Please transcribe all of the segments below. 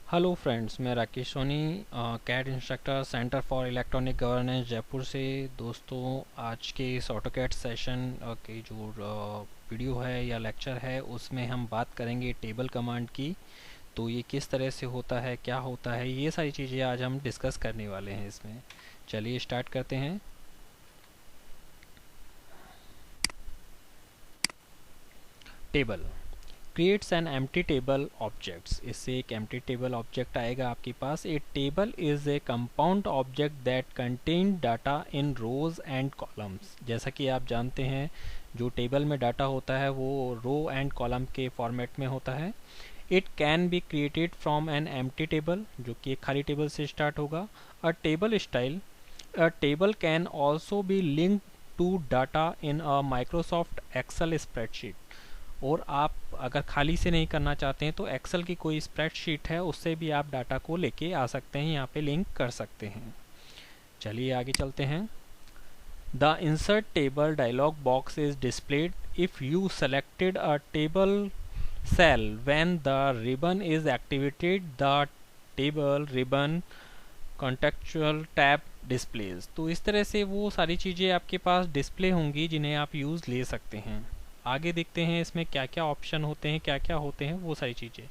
Hello friends, मैं Rakesh Soni, CAD instructor, centre for electronic governance, Jaipur से। दोस्तों, आज के इस ऑटोकैड सेशन की जो वीडियो है या लेक्चर है, उसमें हम बात करेंगे टेबल कमांड की। तो ये किस तरह से होता है, क्या होता है, ये सारी चीज़ें आज हम डिस्कस करने वाले हैं इसमें। चलिए स्टार्ट करते हैं। Table creates an empty table objects। इससे एक empty table object आएगा आपके पास। A table is a compound object that contain data in rows and columns। जैसा कि आप जानते हैं, जो टेबल में डाटा होता है वो रो एंड कॉलम के फॉर्मेट में होता है। It can be created from an empty table, जो कि एक खाली टेबल से स्टार्ट होगा। A table style, a table can also be linked to data in a Microsoft Excel spreadsheet। और आप अगर खाली से नहीं करना चाहते हैं तो एक्सेल की कोई स्प्रेडशीट है, उससे भी आप डाटा को लेके आ सकते हैं, यहाँ पे लिंक कर सकते हैं। चलिए आगे चलते हैं। The insert table dialog box is displayed if you selected a table cell when the ribbon is activated. The table ribbon contextual tab displays. तो इस तरह से वो सारी चीज़ें आपके पास डिस्प्ले होंगी जिन्हें आप यूज़ ले सकते हैं। आगे देखते हैं इसमें क्या क्या ऑप्शन होते हैं, क्या क्या होते हैं वो सारी चीज़ें।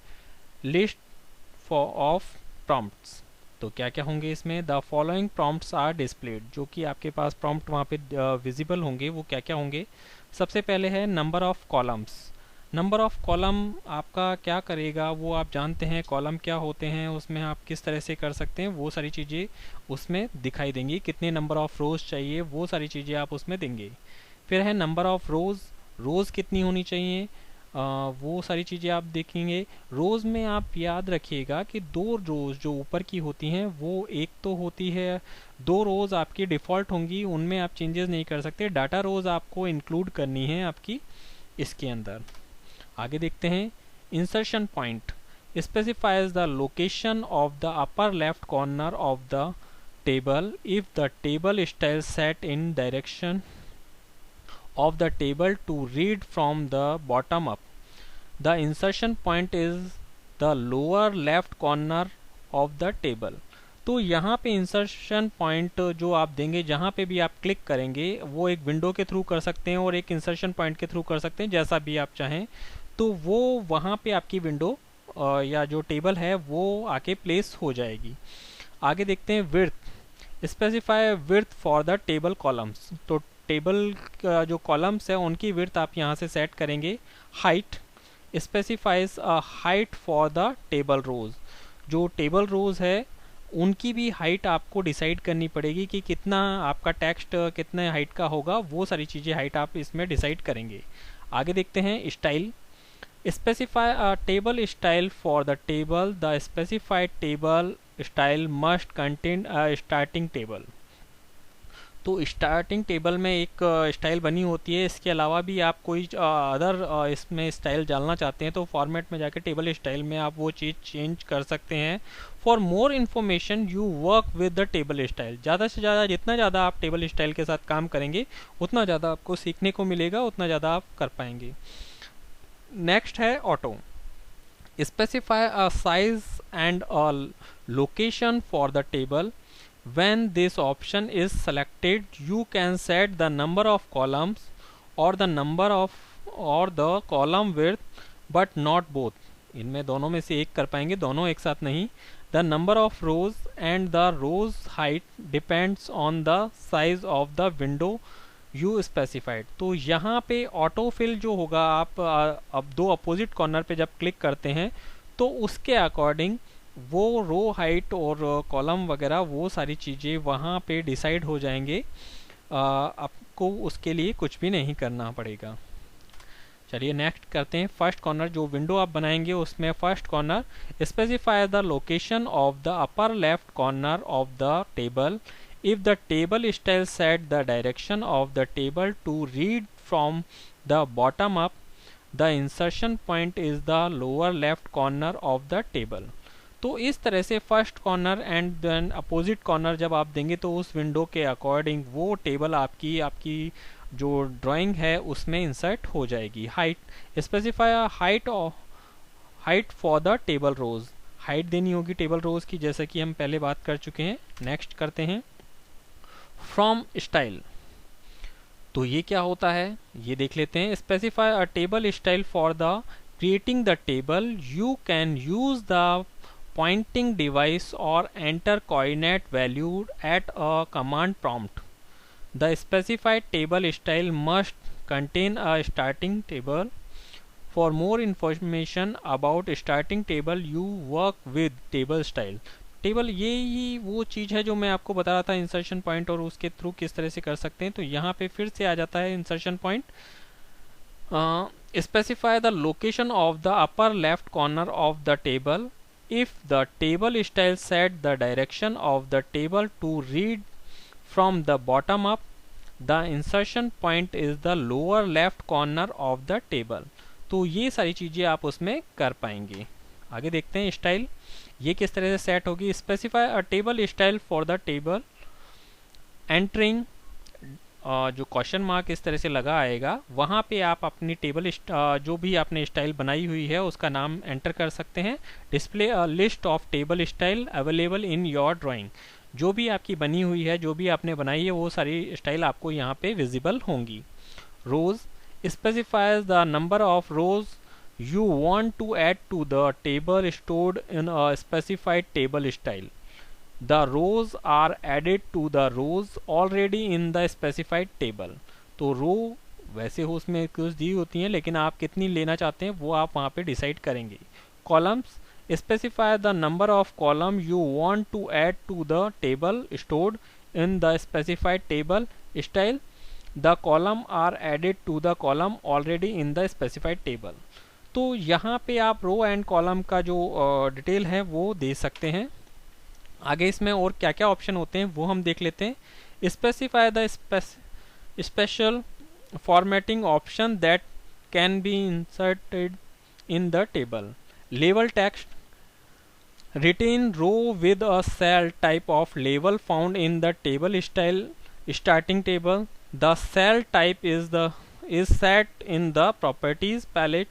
लिस्ट फॉर ऑफ प्रॉम्प्ट्स, तो क्या क्या होंगे इसमें। The following prompts are displayed, जो कि आपके पास प्रॉम्प्ट वहाँ पे विजिबल होंगे, वो क्या क्या होंगे। सबसे पहले है number of columns. Number of column आपका क्या करेगा, वो आप जानते हैं कॉलम क्या होते हैं, उसमें आप किस तरह से कर सकते हैं, वो सारी चीज़ें उसमें दिखाई देंगी। कितने नंबर ऑफ रोज चाहिए, वो सारी चीज़ें आप उसमें देंगे। फिर है नंबर ऑफ रोज़, रोज़ कितनी होनी चाहिए, वो सारी चीज़ें आप देखेंगे। रोज़ में आप याद रखिएगा कि दो रोज़ जो ऊपर की होती हैं वो एक तो होती है, दो रोज़ आपकी डिफ़ॉल्ट होंगी, उनमें आप चेंजेस नहीं कर सकते। डाटा रोज़ आपको इंक्लूड करनी है आपकी इसके अंदर। आगे देखते हैं। Insertion point specifies the location of the upper left corner of the table if the table style set in direction of the table to read from the bottom up. The insertion point is the lower left corner of the table। तो यहाँ पे insertion point जो आप देंगे, जहाँ पे भी आप क्लिक करेंगे, वो एक विंडो के थ्रू कर सकते हैं और एक इंसर्शन पॉइंट के थ्रू कर सकते हैं, जैसा भी आप चाहें। तो वो वहाँ पे आपकी विंडो या जो टेबल है वो आके प्लेस हो जाएगी। आगे देखते हैं width. Specify width for the table columns. तो टेबल का जो कॉलम्स है उनकी विड्थ आप यहाँ से सेट करेंगे। Height specifies a height for the table rows. जो टेबल रोज है उनकी भी हाइट आपको डिसाइड करनी पड़ेगी कि कितना आपका टेक्स्ट कितने हाइट का होगा, वो सारी चीज़ें हाइट आप इसमें डिसाइड करेंगे। आगे देखते हैं style. Specify a table style for the table. The specified table style must contain a starting table. तो स्टार्टिंग टेबल में एक स्टाइल बनी होती है, इसके अलावा भी आप कोई अदर इसमें स्टाइल डालना चाहते हैं तो फॉर्मेट में जाके टेबल स्टाइल में आप वो चीज़ चेंज कर सकते हैं। For more information you work with the table style. ज़्यादा से ज़्यादा जितना ज़्यादा आप टेबल स्टाइल के साथ काम करेंगे उतना ज़्यादा आपको सीखने को मिलेगा, उतना ज़्यादा आप कर पाएंगे। नेक्स्ट है auto. Specify a size and a location for the table. When this option is selected, you can set the number of columns or the column width, but not both। इनमें दोनों में से एक कर पाएंगे, दोनों एक साथ नहीं। The number of rows and the rows height depends on the size of the window you specified। तो यहाँ पे ऑटो फिल जो होगा, आप अब दो अपोजिट कॉर्नर पे जब क्लिक करते हैं तो उसके अकॉर्डिंग वो रो हाइट और कॉलम वगैरह वो सारी चीज़ें वहाँ पे डिसाइड हो जाएंगे। आपको उसके लिए कुछ भी नहीं करना पड़ेगा। चलिए नेक्स्ट करते हैं। फर्स्ट कॉर्नर जो विंडो आप बनाएंगे उसमें first corner. Specify the location of the upper left corner of the table if the table style set the direction of the table to read from the bottom up. The insertion point is the lower left corner of the table. तो इस तरह से first corner and then opposite corner जब आप देंगे तो उस window के अकॉर्डिंग वो टेबल आपकी जो ड्राइंग है उसमें इंसर्ट हो जाएगी। Height specify height for the table rows. Height देनी होगी टेबल रोज की, जैसा कि हम पहले बात कर चुके हैं। नेक्स्ट करते हैं फ्रॉम स्टाइल। तो ये क्या होता है ये देख लेते हैं। Specify a table style for the creating the table. You can use the pointing device or enter coordinate value at a command prompt. The specified table style must contain a starting table. For more information about starting table, you work with table style. Table ये ही वो चीज़ है जो मैं आपको बता रहा था insertion point और उसके थ्रू किस तरह से कर सकते हैं। तो यहाँ पे फिर से आ जाता है insertion point. Specify the location of the upper left corner of the table. If the table style set the direction of the table to read from the bottom up, the insertion point is the lower left corner of the table. तो ये सारी चीज़ें आप उसमें कर पाएंगे। आगे देखते हैं स्टाइल ये किस तरह से सेट होगी। Specify a table style for the table entering, जो क्वेश्चन मार्क इस तरह से लगा आएगा वहाँ पे आप अपनी टेबल जो भी आपने स्टाइल बनाई हुई है उसका नाम एंटर कर सकते हैं। Display a list of table style available in your drawing, जो भी आपकी बनी हुई है जो भी आपने बनाई है वो सारी स्टाइल आपको यहाँ पे विजिबल होंगी। Rows specifies the number of rows you want to add to the table stored in a specified table style. The rows are added to the rows already in the specified table. तो रो वैसे हो उसमें कुछ दी होती हैं लेकिन आप कितनी लेना चाहते हैं वो आप वहाँ पे डिसाइड करेंगे। Columns specify the number of column you want to add to the table stored in the specified table style. The column are added to the column already in the specified table. तो यहाँ पे आप row and column का जो detail है वो दे सकते हैं। आगे इसमें और क्या क्या ऑप्शन होते हैं वो हम देख लेते हैं। Specify the special formatting option that can be inserted in the table. Label text written row with a cell type of label found in the table style starting table. The cell type is set in the properties palette.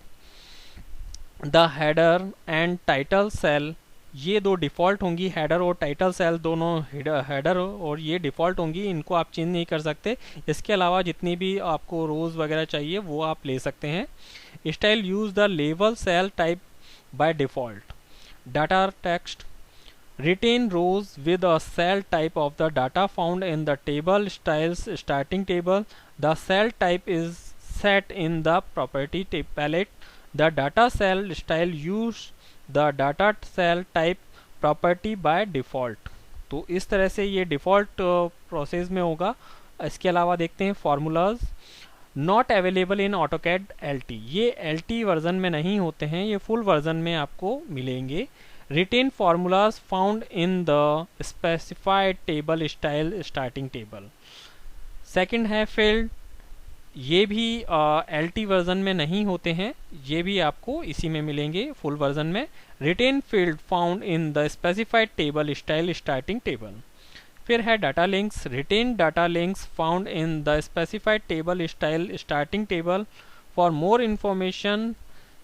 The header and title cell, ये दो default होंगी, header और title cell दोनों header और ये default होंगी, इनको आप चेंज नहीं कर सकते। इसके अलावा जितनी भी आपको रोज़ वगैरह चाहिए वो आप ले सकते हैं। Style use the label cell type by default. Data text written rows with a cell type of the data found in the table styles starting table. The cell type is set in the property palette. The data cell style use the data cell type property by default. तो इस तरह से ये default process में होगा। इसके अलावा देखते हैं formulas not available in AutoCAD LT, ये LT वर्जन में नहीं होते हैं, ये फुल वर्जन में आपको मिलेंगे। Written formulas found in the specified table style starting table. Second है फील्ड, ये भी LT वर्जन में नहीं होते हैं, ये भी आपको इसी में मिलेंगे फुल वर्जन में. Retain field found in the specified table style starting table. फिर है data links. Retain data links found in the specified table style starting table. For more information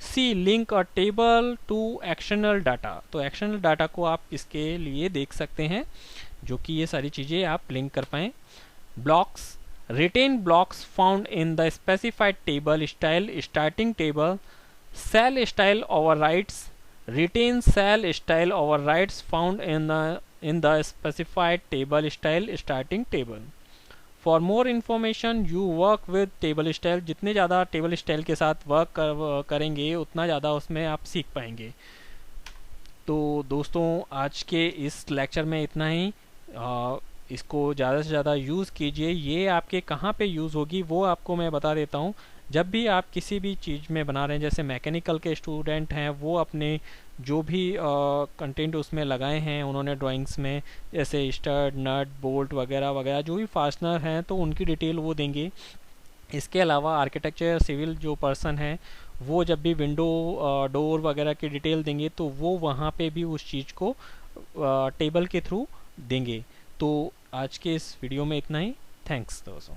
see link a table to external data. तो external data को आप इसके लिए देख सकते हैं जो कि ये सारी चीज़ें आप लिंक कर पाएँ. Blocks retain blocks found in the specified table style starting table. Cell style overrides. Retain cell style overrides found in the specified table style starting table. For more information you work with table style. जितने ज़्यादा table style के साथ work करेंगे उतना ज़्यादा उसमें आप सीख पाएंगे। तो दोस्तों आज के इस लेक्चर में इतना ही। इसको ज़्यादा से ज़्यादा यूज़ कीजिए। ये आपके कहाँ पे यूज़ होगी वो आपको मैं बता देता हूँ। जब भी आप किसी भी चीज़ में बना रहे हैं, जैसे मैकेनिकल के स्टूडेंट हैं वो अपने जो भी कंटेंट उसमें लगाए हैं उन्होंने ड्राइंग्स में, जैसे स्टड नट बोल्ट वगैरह वगैरह जो भी फास्टनर हैं तो उनकी डिटेल वो देंगे। इसके अलावा आर्किटेक्चर सिविल जो पर्सन है वो जब भी विंडो डोर वगैरह की डिटेल देंगे तो वो वहाँ पे भी उस चीज़ को टेबल के थ्रू देंगे। तो आज के इस वीडियो में इतना ही। थैंक्स दोस्तों।